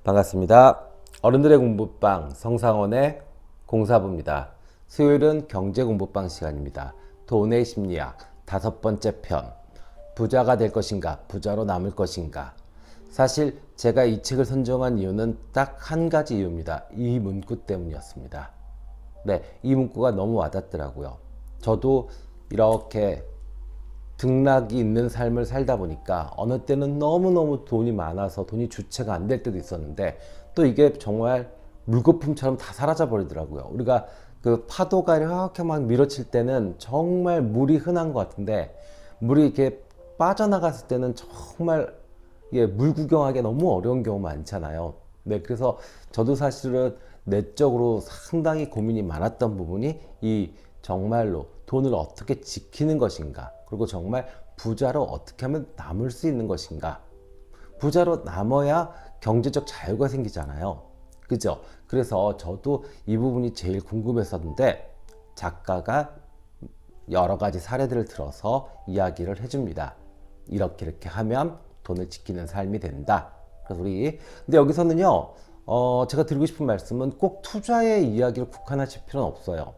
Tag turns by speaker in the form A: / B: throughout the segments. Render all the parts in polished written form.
A: 반갑습니다. 어른들의 공부방 성상원의 공사부입니다. 수요일은 경제공부방 시간입니다. 돈의 심리학 5번째 편, 부자가 될 것인가 부자로 남을 것인가. 사실 제가 이 책을 선정한 이유는 딱 한 가지 이유입니다. 이 문구 때문이었습니다. 네, 이 문구가 너무 와닿더라고요. 저도 이렇게 등락이 있는 삶을 살다 보니까 어느 때는 너무너무 돈이 많아서 돈이 주체가 안 될 때도 있었는데, 또 이게 정말 물거품처럼 다 사라져 버리더라고요. 우리가 그 파도가 이렇게 막 밀어칠 때는 정말 물이 흔한 것 같은데, 물이 이렇게 빠져나갔을 때는 정말 물 구경하기 너무 어려운 경우 많잖아요. 네, 그래서 저도 사실은 내적으로 상당히 고민이 많았던 부분이 이 정말로 돈을 어떻게 지키는 것인가, 그리고 정말 부자로 어떻게 하면 남을 수 있는 것인가. 부자로 남아야 경제적 자유가 생기잖아요. 그죠? 그래서 저도 이 부분이 제일 궁금했었는데, 작가가 여러 가지 사례들을 들어서 이야기를 해줍니다. 이렇게 하면 돈을 지키는 삶이 된다. 그래서 근데 여기서는요, 제가 드리고 싶은 말씀은 꼭 투자의 이야기를 국한하실 필요는 없어요.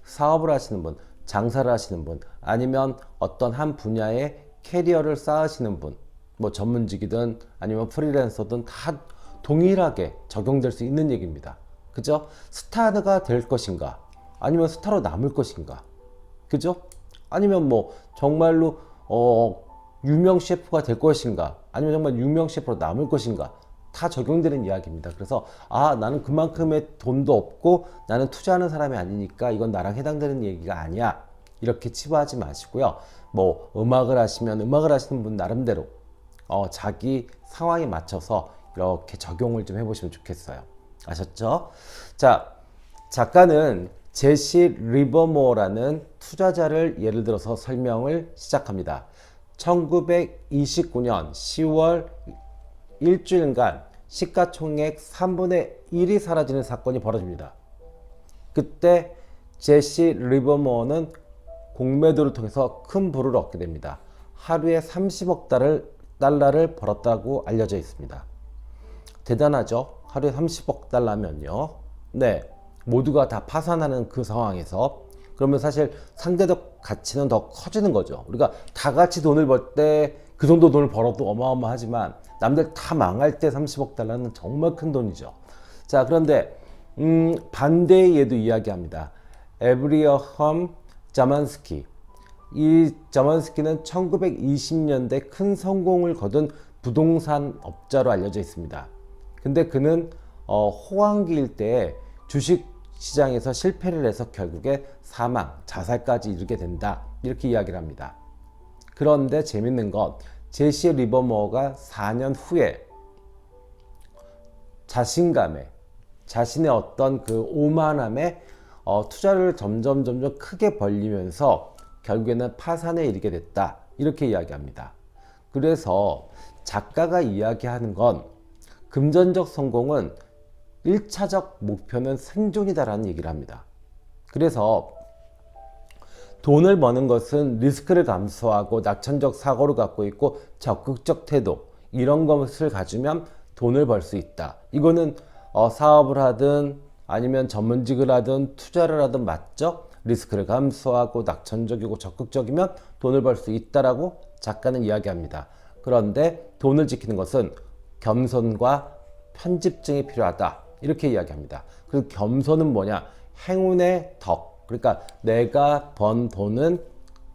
A: 사업을 하시는 분, 장사를 하시는 분, 아니면 어떤 한 분야의 캐리어를 쌓으시는 분, 뭐 전문직이든 아니면 프리랜서든 다 동일하게 적용될 수 있는 얘기입니다. 그죠? 스타가 될 것인가, 아니면 스타로 남을 것인가, 그죠? 아니면 뭐 정말로 유명 셰프가 될 것인가, 아니면 정말 유명 셰프로 남을 것인가, 다 적용되는 이야기입니다. 그래서 나는 그만큼의 돈도 없고 나는 투자하는 사람이 아니니까 이건 나랑 해당되는 얘기가 아니야, 이렇게 치부하지 마시고요. 뭐 음악을 하시면 음악을 하시는 분 나름대로 자기 상황에 맞춰서 이렇게 적용을 좀 해보시면 좋겠어요. 아셨죠? 자, 작가는 제시 리버모어라는 투자자를 예를 들어서 설명을 시작합니다. 1929년 10월 일주일간 시가총액 3분의 1이 사라지는 사건이 벌어집니다. 그때 제시 리버모어는 공매도를 통해서 큰 부를 얻게 됩니다. 하루에 30억 달러를 벌었다고 알려져 있습니다. 대단하죠? 하루에 30억 달러면요. 네, 모두가 다 파산하는 그 상황에서, 그러면 사실 상대적 가치는 더 커지는 거죠. 우리가 다 같이 돈을 벌 때 그 정도 돈을 벌어도 어마어마하지만, 남들 다 망할 때 30억 달러는 정말 큰 돈이죠. 자, 그런데 반대의 예도 이야기합니다. 에브리어험 자만스키. 이 자만스키는 1920년대 큰 성공을 거둔 부동산 업자로 알려져 있습니다. 근데 그는 호황기일 때 주식 시장에서 실패를 해서 결국에 사망, 자살까지 이르게 된다, 이렇게 이야기를 합니다. 그런데 재밌는 건 제시 리버모어가 4년 후에 자신감에, 자신의 어떤 그 오만함에 투자를 점점 크게 벌리면서 결국에는 파산에 이르게 됐다, 이렇게 이야기합니다. 그래서 작가가 이야기하는 건 금전적 성공은 1차적 목표는 생존이다라는 얘기를 합니다. 그래서 돈을 버는 것은 리스크를 감수하고 낙천적 사고를 갖고 있고 적극적 태도, 이런 것을 가지면 돈을 벌 수 있다. 이거는 사업을 하든 아니면 전문직을 하든 투자를 하든 맞죠? 리스크를 감수하고 낙천적이고 적극적이면 돈을 벌 수 있다라고 작가는 이야기합니다. 그런데 돈을 지키는 것은 겸손과 편집증이 필요하다, 이렇게 이야기합니다. 그리고 겸손은 뭐냐? 행운의 덕. 그러니까 내가 번 돈은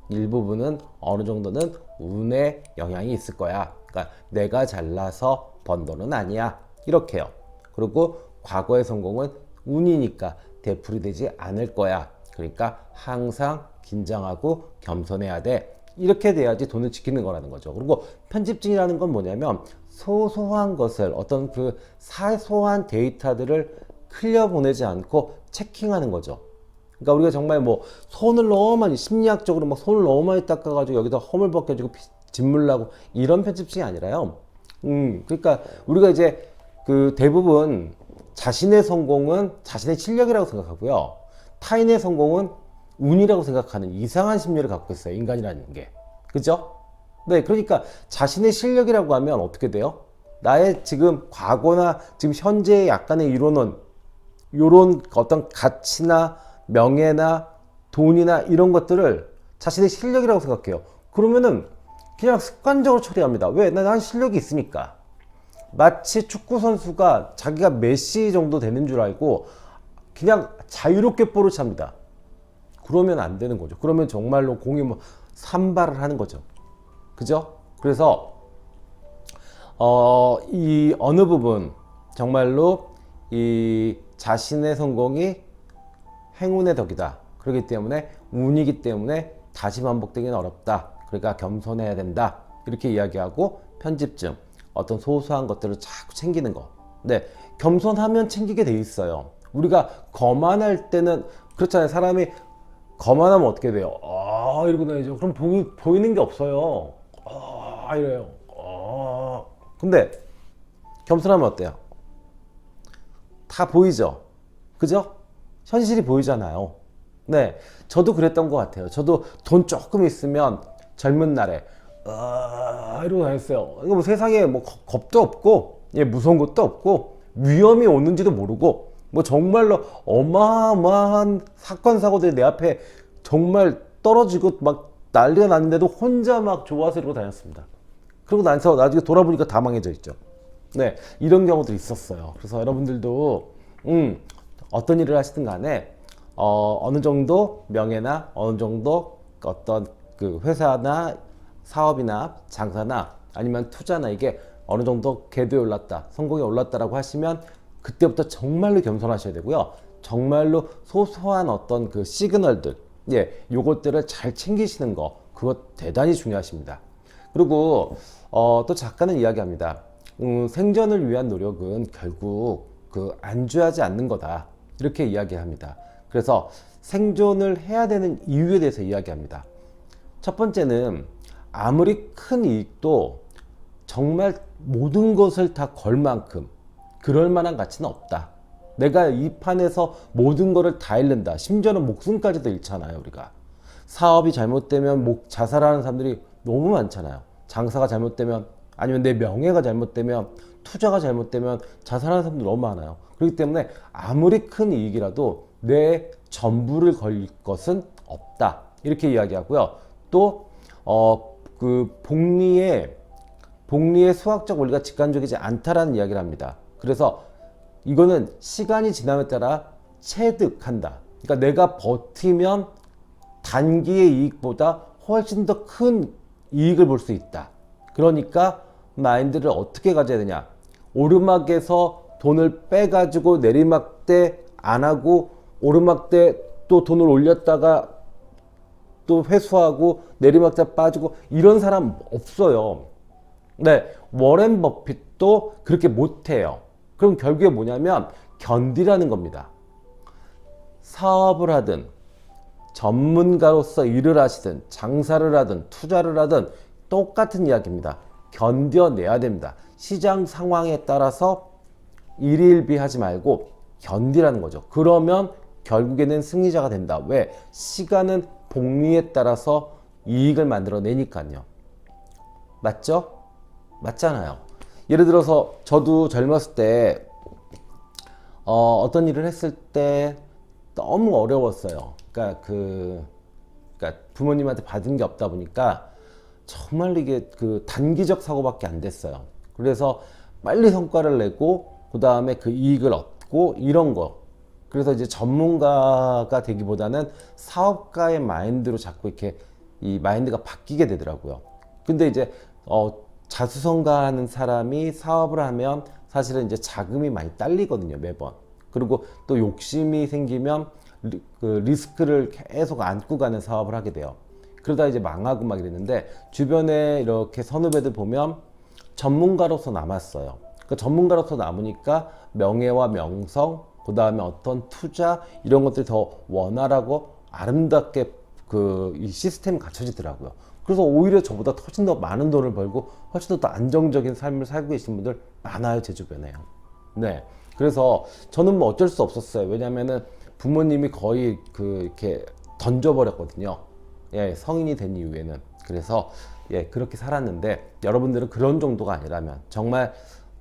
A: 일부분은 어느 정도는 운의 영향이 있을 거야. 그러니까 내가 잘나서 번 돈은 아니야, 이렇게요. 그리고 과거의 성공은 운이니까 되풀이되지 않을 거야. 그러니까 항상 긴장하고 겸손해야 돼. 이렇게 돼야지 돈을 지키는 거라는 거죠. 그리고 편집증이라는 건 뭐냐면 소소한 것을, 어떤 그 사소한 데이터들을 흘려 보내지 않고 체킹하는 거죠. 그러니까 우리가 정말 뭐 손을 너무 많이, 심리학적으로 막 손을 너무 많이 닦아가지고 여기다 허물 벗겨지고 진물 나고 이런 편집증이 아니라요. 그러니까 우리가 이제 그 대부분 자신의 성공은 자신의 실력이라고 생각하고요, 타인의 성공은 운이라고 생각하는 이상한 심리를 갖고 있어요, 인간이라는 게. 그죠? 네, 그러니까 자신의 실력이라고 하면 어떻게 돼요? 나의 지금 과거나 지금 현재의 약간의 이론은 요런 어떤 가치나 명예나 돈이나 이런 것들을 자신의 실력이라고 생각해요. 그러면은 그냥 습관적으로 처리합니다. 왜? 난 실력이 있으니까. 마치 축구 선수가 자기가 메시 정도 되는 줄 알고 그냥 자유롭게 볼을 찹니다. 그러면 안 되는 거죠. 그러면 정말로 공이 뭐 산발을 하는 거죠. 그죠? 그래서 이 어느 부분 정말로 이 자신의 성공이 행운의 덕이다. 그렇기 때문에 운이기 때문에 다시 반복되기는 어렵다. 그러니까 겸손해야 된다. 이렇게 이야기하고 편집증, 어떤 소소한 것들을 자꾸 챙기는 거. 네, 겸손하면 챙기게 돼 있어요. 우리가 거만할 때는 그렇잖아요. 사람이 거만하면 어떻게 돼요? 이러고 다니죠. 그럼 보이는 게 없어요. 이래요. 근데 겸손하면 어때요? 다 보이죠? 그죠? 현실이 보이잖아요. 네, 저도 그랬던 것 같아요. 저도 돈 조금 있으면 젊은 날에 이러고 다녔어요. 이거 뭐 세상에 뭐 겁도 없고, 무서운 것도 없고, 위험이 오는지도 모르고, 뭐 정말로 어마어마한 사건 사고들이 내 앞에 정말 떨어지고 막 난리가 났는데도 혼자 막 좋아서 이러고 다녔습니다. 그러고 나서 나중에 돌아보니까 다 망해져 있죠. 네, 이런 경우도 있었어요. 그래서 여러분들도 어떤 일을 하시든 간에 어느 정도 명예나 어느 정도 어떤 그 회사나 사업이나 장사나 아니면 투자나 이게 어느 정도 궤도에 올랐다, 성공에 올랐다라고 하시면 그때부터 정말로 겸손하셔야 되고요. 정말로 소소한 어떤 그 시그널들, 요것들을 잘 챙기시는 거, 그것 대단히 중요하십니다. 그리고 또 작가는 이야기합니다. 생존을 위한 노력은 결국 그 안주하지 않는 거다. 이렇게 이야기합니다. 그래서 생존을 해야 되는 이유에 대해서 이야기합니다. 첫 번째는 아무리 큰 이익도 정말 모든 것을 다 걸 만큼 그럴 만한 가치는 없다. 내가 이 판에서 모든 것을 다 잃는다. 심지어는 목숨까지도 잃잖아요, 우리가. 사업이 잘못되면 자살하는 사람들이 너무 많잖아요. 장사가 잘못되면, 아니면 내 명예가 잘못되면, 투자가 잘못되면 자살하는 사람들 너무 많아요. 그렇기 때문에 아무리 큰 이익이라도 내 전부를 걸 것은 없다. 이렇게 이야기하고요. 또 그 복리의 수학적 원리가 직관적이지 않다라는 이야기를 합니다. 그래서 이거는 시간이 지남에 따라 체득한다. 그러니까 내가 버티면 단기의 이익보다 훨씬 더 큰 이익을 볼 수 있다. 그러니까 마인드를 어떻게 가져야 되냐? 오르막에서 돈을 빼가지고 내리막 때 안 하고, 오르막 때 또 돈을 올렸다가 또 회수하고 내리막 때 빠지고, 이런 사람 없어요. 네, 워렌 버핏도 그렇게 못해요. 그럼 결국에 뭐냐면 견디라는 겁니다. 사업을 하든 전문가로서 일을 하시든 장사를 하든 투자를 하든 똑같은 이야기입니다. 견뎌내야 됩니다. 시장 상황에 따라서 일희일비하지 말고 견디라는 거죠. 그러면 결국에는 승리자가 된다. 왜? 시간은 복리에 따라서 이익을 만들어내니까요. 맞죠? 맞잖아요. 예를 들어서 저도 젊었을 때 어떤 일을 했을 때 너무 어려웠어요. 그러니까 부모님한테 받은 게 없다 보니까 정말 이게 그 단기적 사고밖에 안 됐어요. 그래서 빨리 성과를 내고 그 다음에 그 이익을 얻고 이런 거. 그래서 이제 전문가가 되기보다는 사업가의 마인드로 자꾸 이렇게 이 마인드가 바뀌게 되더라고요. 근데 이제 자수성가하는 사람이 사업을 하면 사실은 이제 자금이 많이 딸리거든요, 매번. 그리고 또 욕심이 생기면 그 리스크를 계속 안고 가는 사업을 하게 돼요. 그러다 이제 망하고 막 이랬는데, 주변에 이렇게 선후배들 보면 전문가로서 남았어요. 그 전문가로서 남으니까 명예와 명성, 그 다음에 어떤 투자, 이런 것들이 더 원활하고 아름답게 이 시스템이 갖춰지더라고요. 그래서 오히려 저보다 훨씬 더 많은 돈을 벌고 훨씬 더 안정적인 삶을 살고 계신 분들 많아요, 제 주변에요. 네. 그래서 저는 뭐 어쩔 수 없었어요. 왜냐면은 부모님이 거의 이렇게 던져버렸거든요. 성인이 된 이후에는. 그래서 그렇게 살았는데, 여러분들은 그런 정도가 아니라면, 정말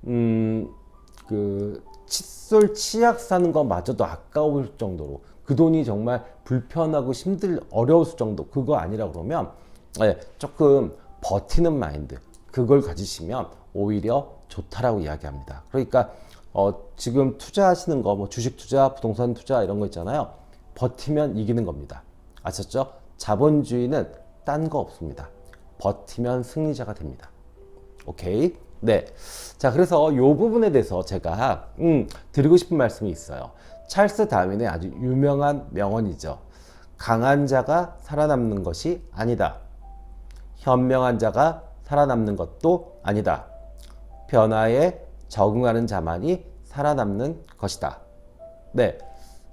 A: 그 칫솔 치약 사는 거마저도 아까울 정도로 그 돈이 정말 불편하고 어려울 정도 그거 아니라 그러면 조금 버티는 마인드 그걸 가지시면 오히려 좋다라고 이야기합니다. 그러니까 지금 투자하시는 거 뭐 주식 투자, 부동산 투자 이런 거 있잖아요. 버티면 이기는 겁니다. 아셨죠? 자본주의는 딴 거 없습니다. 버티면 승리자가 됩니다. 오케이? 네. 자, 그래서 이 부분에 대해서 제가 드리고 싶은 말씀이 있어요. 찰스 다윈의 아주 유명한 명언이죠. 강한 자가 살아남는 것이 아니다. 현명한 자가 살아남는 것도 아니다. 변화에 적응하는 자만이 살아남는 것이다. 네.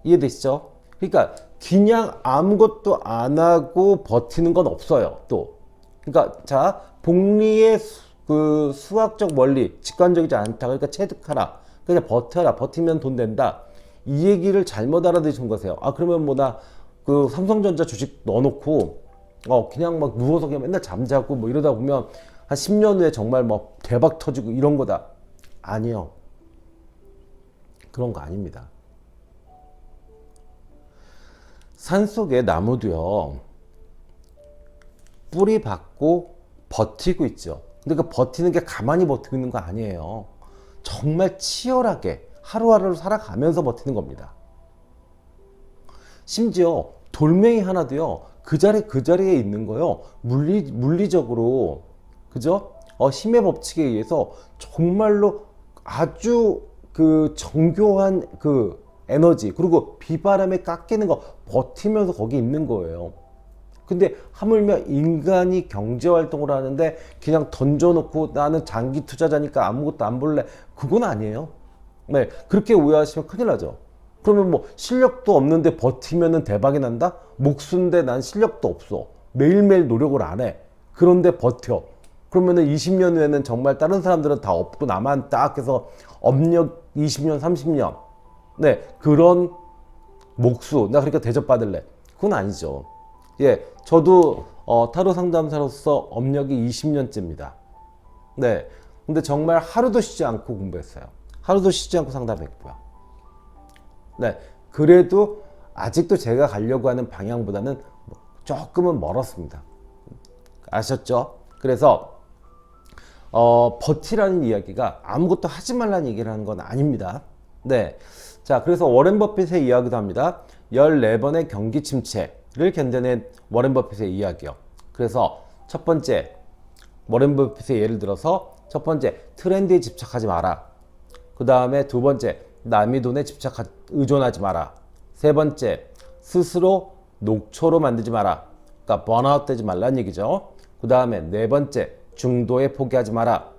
A: 이해되시죠? 그러니까 그냥 아무것도 안 하고 버티는 건 없어요. 또. 그러니까 자, 복리의 그 수학적 원리, 직관적이지 않다. 그러니까 체득하라. 그냥 버텨라. 버티면 돈 된다. 이 얘기를 잘못 알아들으신 거세요. 아, 그러면 뭐 나 그 삼성전자 주식 넣어놓고 그냥 막 누워서 그냥 맨날 잠자고 뭐 이러다 보면 한 10년 후에 정말 뭐 대박 터지고 이런 거다. 아니요. 그런 거 아닙니다. 산속의 나무도요. 뿌리 받고 버티고 있죠. 근데 그 버티는 게 가만히 버티고 있는 거 아니에요. 정말 치열하게 하루하루를 살아가면서 버티는 겁니다. 심지어 돌멩이 하나도요. 그 자리에 있는 거요. 물리적으로 그죠? 힘의 법칙에 의해서 정말로 아주 그 정교한 그 에너지 그리고 비바람에 깎이는 거 버티면서 거기 있는 거예요. 근데 하물며 인간이 경제활동을 하는데 그냥 던져놓고 나는 장기 투자자니까 아무것도 안 볼래. 그건 아니에요. 네, 그렇게 오해하시면 큰일 나죠. 그러면 뭐 실력도 없는데 버티면은 대박이 난다? 목수인데 난 실력도 없어. 매일매일 노력을 안 해. 그런데 버텨. 그러면은 20년 후에는 정말 다른 사람들은 다 없고 나만 딱 해서 업력 20년, 30년. 네, 그런 목수. 나 그러니까 대접받을래. 그건 아니죠. 예, 저도 타로 상담사로서 업력이 20년째입니다. 네, 근데 정말 하루도 쉬지 않고 공부했어요. 하루도 쉬지 않고 상담했고요. 네, 그래도 아직도 제가 가려고 하는 방향보다는 조금은 멀었습니다. 아셨죠? 그래서 버티라는 이야기가 아무것도 하지 말라는 얘기를 하는 건 아닙니다. 네, 자, 그래서 워렌 버핏의 이야기도 합니다. 14번의 경기 침체를 견뎌낸 워렌 버핏의 이야기요. 그래서 첫 번째, 워렌 버핏의 예를 들어서 첫 번째, 트렌드에 집착하지 마라. 그 다음에 두 번째, 남의 돈에 의존하지 마라. 세 번째, 스스로 녹초로 만들지 마라. 그러니까 번아웃 되지 말라는 얘기죠. 그 다음에 네 번째, 중도에 포기하지 마라.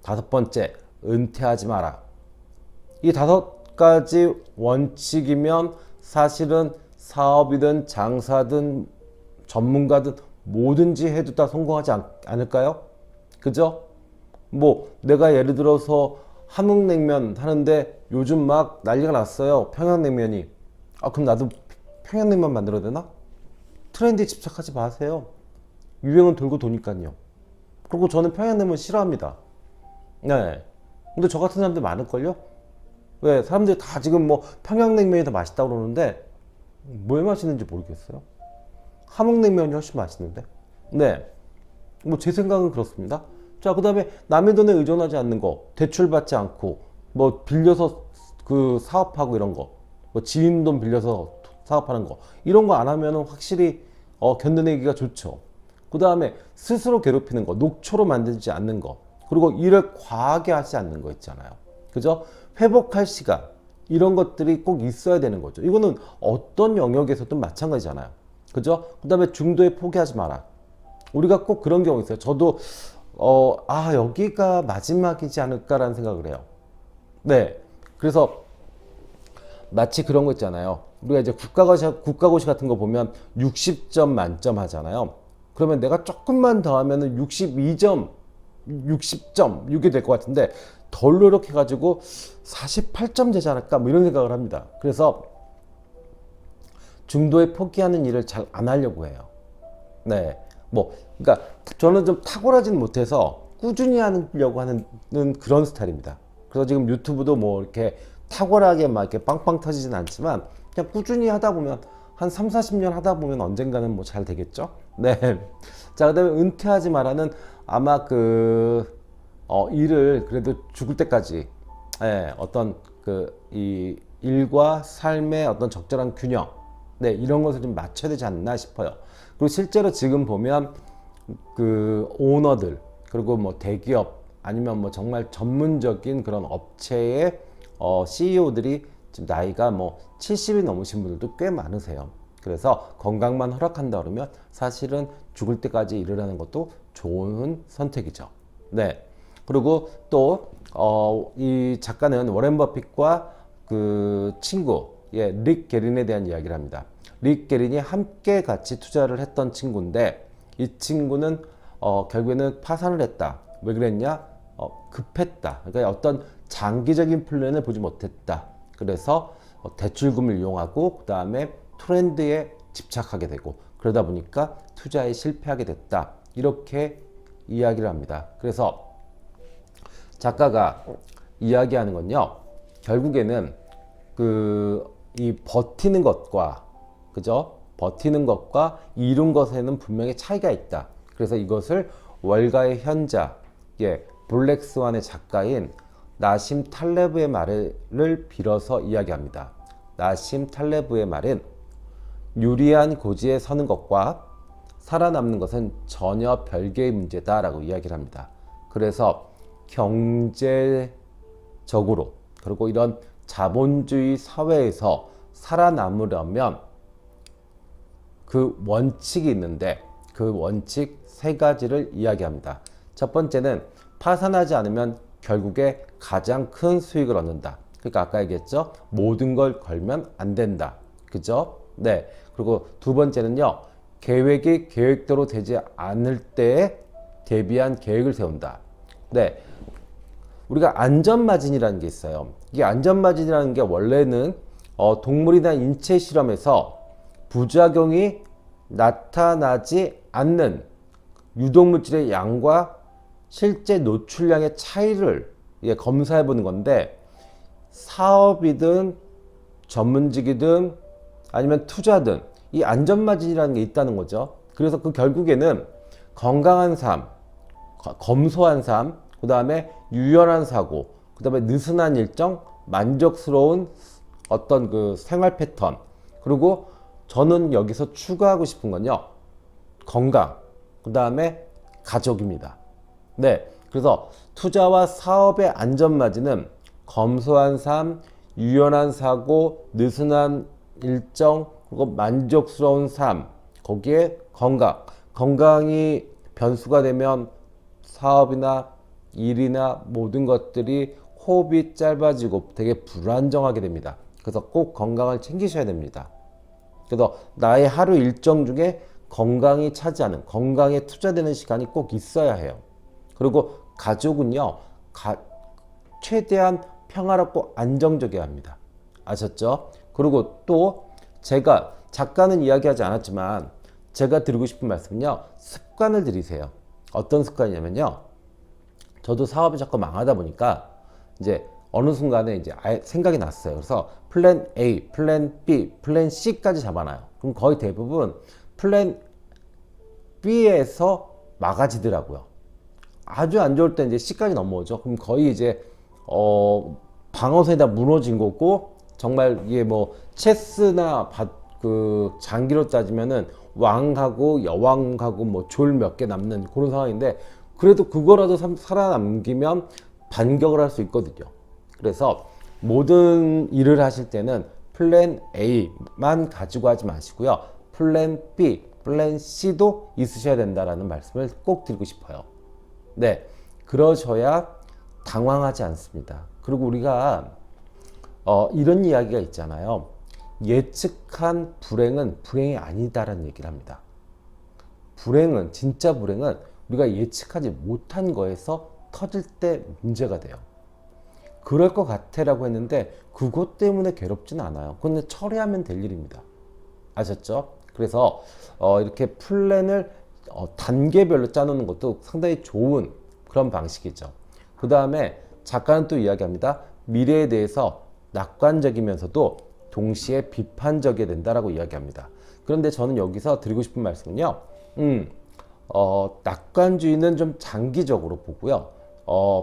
A: 다섯 번째, 은퇴하지 마라. 이 다섯 가지 원칙이면 사실은 사업이든 장사든 전문가든 뭐든지 해도 다 성공하지 않을까요? 그죠? 뭐 내가 예를 들어서 함흥냉면 하는데 요즘 막 난리가 났어요. 평양냉면이. 아, 그럼 나도 평양냉면 만들어야 되나? 트렌드에 집착하지 마세요. 유행은 돌고 도니까요. 그리고 저는 평양냉면 싫어합니다. 네. 근데 저 같은 사람들 많을걸요? 왜? 사람들이 다 지금 뭐 평양냉면이 더 맛있다고 그러는데 뭘 맛있는지 모르겠어요. 함흥냉면이 훨씬 맛있는데. 네. 뭐 제 생각은 그렇습니다. 자, 그 다음에 남의 돈에 의존하지 않는 거, 대출받지 않고, 뭐 빌려서 그 사업하고 이런 거, 뭐 지인 돈 빌려서 사업하는 거, 이런 거 안 하면은 확실히 견뎌내기가 좋죠. 그 다음에 스스로 괴롭히는 거, 녹초로 만들지 않는 거, 그리고 일을 과하게 하지 않는 거 있잖아요. 그죠? 회복할 시간, 이런 것들이 꼭 있어야 되는 거죠. 이거는 어떤 영역에서도 마찬가지잖아요. 그죠? 그 다음에 중도에 포기하지 마라. 우리가 꼭 그런 경우 있어요. 저도 여기가 마지막이지 않을까라는 생각을 해요. 네. 그래서 마치 그런 거 있잖아요. 우리가 이제 국가고시 같은 거 보면 60점 만점 하잖아요. 그러면 내가 조금만 더 하면은 62점, 60점, 이게 될 것 같은데 덜 노력해가지고 48점 되지 않을까? 뭐 이런 생각을 합니다. 그래서 중도에 포기하는 일을 잘 안 하려고 해요. 네. 그러니까 저는 좀 탁월하진 못해서 꾸준히 하려고 하는 그런 스타일입니다. 그래서 지금 유튜브도 뭐 이렇게 탁월하게 막 이렇게 빵빵 터지진 않지만 그냥 꾸준히 하다 보면 한 3, 40년 하다 보면 언젠가는 뭐 잘 되겠죠. 네. 자, 그다음에 은퇴하지 마라는 아마 일을 그래도 죽을 때까지 어떤 이 일과 삶의 어떤 적절한 균형, 네, 이런 것을 좀 맞춰야 되지 않나 싶어요. 그리고 실제로 지금 보면 오너들, 그리고 뭐 대기업 아니면 뭐 정말 전문적인 그런 업체의 CEO들이 지금 나이가 뭐 70이 넘으신 분들도 꽤 많으세요. 그래서 건강만 허락한다 그러면 사실은 죽을 때까지 일을 하는 것도 좋은 선택이죠. 네. 그리고 또 이 작가는 워렌 버핏과 친구, 릭 게린에 대한 이야기를 합니다. 릭 게린이 함께 같이 투자를 했던 친구인데 이 친구는 결국에는 파산을 했다. 왜 그랬냐? 급했다. 그러니까 어떤 장기적인 플랜을 보지 못했다. 그래서 대출금을 이용하고 그 다음에 트렌드에 집착하게 되고 그러다 보니까 투자에 실패하게 됐다. 이렇게 이야기를 합니다. 그래서 작가가 이야기하는 건요, 결국에는 이 버티는 것과, 그죠? 버티는 것과 이룬 것에는 분명히 차이가 있다. 그래서 이것을 월가의 현자, 블랙스완의 작가인 나심 탈레브의 말을 빌어서 이야기합니다. 나심 탈레브의 말은 유리한 고지에 서는 것과 살아남는 것은 전혀 별개의 문제다라고 이야기를 합니다. 그래서 경제적으로 그리고 이런 자본주의 사회에서 살아남으려면 그 원칙이 있는데 그 원칙 세 가지를 이야기합니다. 첫 번째는 파산하지 않으면 결국에 가장 큰 수익을 얻는다. 그러니까 아까 얘기했죠. 모든 걸 걸면 안 된다. 그죠? 네. 그리고 두 번째는요. 계획이 계획대로 되지 않을 때에 대비한 계획을 세운다. 네. 우리가 안전마진이라는 게 있어요. 이 안전마진이라는 게 원래는 동물이나 인체 실험에서 부작용이 나타나지 않는 유독물질의 양과 실제 노출량의 차이를 검사해 보는 건데, 사업이든 전문직이든 아니면 투자든 이 안전마진이라는 게 있다는 거죠. 그래서 결국에는 건강한 삶, 검소한 삶, 그 다음에 유연한 사고, 그 다음에 느슨한 일정, 만족스러운 어떤 생활 패턴, 그리고 저는 여기서 추가하고 싶은 건요, 건강, 그 다음에 가족입니다. 네, 그래서 투자와 사업의 안전마진은 검소한 삶, 유연한 사고, 느슨한 일정, 그리고 만족스러운 삶, 거기에 건강이 변수가 되면 사업이나 일이나 모든 것들이 호흡이 짧아지고 되게 불안정하게 됩니다. 그래서 꼭 건강을 챙기셔야 됩니다. 그래서 나의 하루 일정 중에 건강이 차지하는, 건강에 투자되는 시간이 꼭 있어야 해요. 그리고 가족은요, 최대한 평화롭고 안정적이어야 합니다. 아셨죠? 그리고 또 작가는 이야기하지 않았지만 제가 드리고 싶은 말씀은요, 습관을 들이세요. 어떤 습관이냐면요, 저도 사업이 자꾸 망하다 보니까 이제 어느 순간에 이제 생각이 났어요. 그래서 플랜 A, 플랜 B, 플랜 C까지 잡아놔요. 그럼 거의 대부분 플랜 B에서 막아지더라고요. 아주 안 좋을 때 이제 C까지 넘어오죠. 그럼 거의 이제 방어선이 다 무너진 거고, 정말 이게 뭐 체스나 장기로 따지면은 왕하고 여왕하고 뭐 졸 몇 개 남는 그런 상황인데, 그래도 그거라도 살아남기면 반격을 할 수 있거든요. 그래서 모든 일을 하실 때는 플랜 A만 가지고 하지 마시고요, 플랜 B, 플랜 C도 있으셔야 된다라는 말씀을 꼭 드리고 싶어요. 네, 그러셔야 당황하지 않습니다. 그리고 우리가 이런 이야기가 있잖아요. 예측한 불행은 불행이 아니다라는 얘기를 합니다. 진짜 불행은 우리가 예측하지 못한 거에서 터질 때 문제가 돼요. 그럴 것 같아라고 했는데 그것 때문에 괴롭진 않아요. 그건 처리하면 될 일입니다. 아셨죠? 그래서 이렇게 플랜을 단계별로 짜놓는 것도 상당히 좋은 그런 방식이죠. 그 다음에 작가는 또 이야기합니다. 미래에 대해서 낙관적이면서도 동시에 비판적이 된다라고 이야기합니다. 그런데 저는 여기서 드리고 싶은 말씀은요. 낙관주의는 좀 장기적으로 보고요.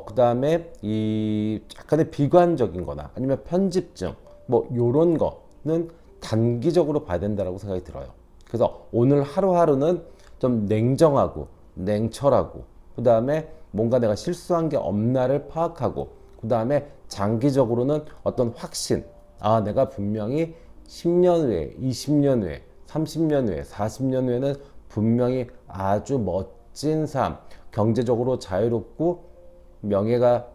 A: 그 다음에 이 약간의 비관적인 거나 아니면 편집증, 뭐, 요런 거는 단기적으로 봐야 된다라고 생각이 들어요. 그래서 오늘 하루하루는 좀 냉정하고, 냉철하고, 그 다음에 뭔가 내가 실수한 게 없나를 파악하고, 그 다음에 장기적으로는 어떤 확신, 아, 내가 분명히 10년 후에, 20년 후에, 30년 후에, 40년 후에는 분명히 아주 멋진 삶, 경제적으로 자유롭고 명예가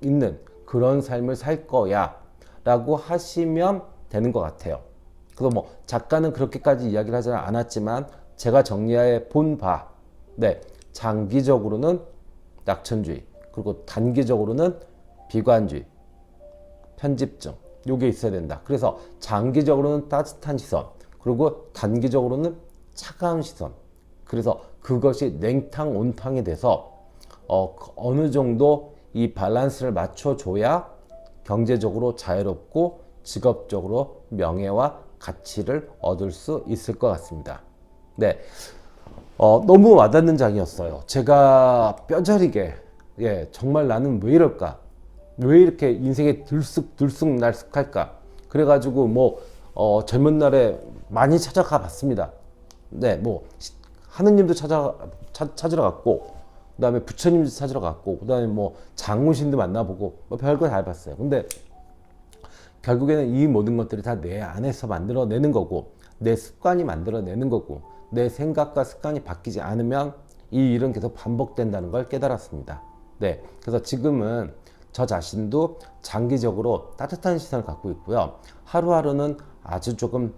A: 있는 그런 삶을 살 거야 라고 하시면 되는 것 같아요. 그래서 뭐 작가는 그렇게까지 이야기를 하지 않았지만 제가 정리해 본 바, 네, 장기적으로는 낙천주의, 그리고 단기적으로는 비관주의, 편집증, 요게 있어야 된다. 그래서 장기적으로는 따뜻한 시선, 그리고 단기적으로는 차가운 시선. 그래서 그것이 냉탕 온탕이 돼서 어느 정도 이 밸런스를 맞춰줘야 경제적으로 자유롭고 직업적으로 명예와 가치를 얻을 수 있을 것 같습니다. 네, 너무 와닿는 장이었어요. 제가 뼈저리게 정말 나는 왜 이럴까? 왜 이렇게 인생에 들쑥날쑥할까? 그래가지고 뭐 젊은 날에 많이 찾아가 봤습니다. 네, 뭐 하느님도 찾으러 갔고, 그다음에 부처님도 찾으러 갔고, 그다음에 뭐 장무신도 만나보고, 뭐 별거 다 해봤어요. 근데 결국에는 이 모든 것들이 다 내 안에서 만들어내는 거고, 내 습관이 만들어내는 거고, 내 생각과 습관이 바뀌지 않으면 이 일은 계속 반복된다는 걸 깨달았습니다. 네, 그래서 지금은 저 자신도 장기적으로 따뜻한 시선을 갖고 있고요. 하루하루는 아주 조금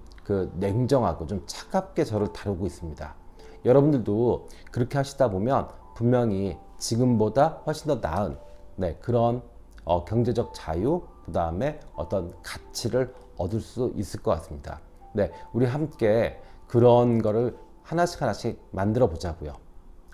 A: 냉정하고 좀 차갑게 저를 다루고 있습니다. 여러분들도 그렇게 하시다 보면 분명히 지금보다 훨씬 더 나은 그런 경제적 자유, 그 다음에 어떤 가치를 얻을 수 있을 것 같습니다. 네, 우리 함께 그런 거를 하나씩 만들어 보자고요.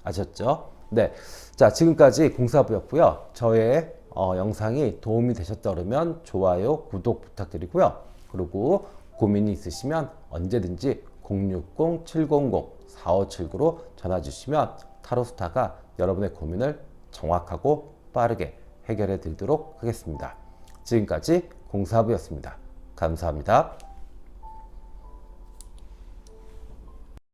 A: 아셨죠? 네, 자, 지금까지 공사부였고요. 저의 영상이 도움이 되셨다 그러면 좋아요, 구독 부탁드리고요. 그리고 고민이 있으시면 언제든지 060-700-4579로 전화 주시면 타로스타가 여러분의 고민을 정확하고 빠르게 해결해 드리도록 하겠습니다. 지금까지 공사부였습니다. 감사합니다.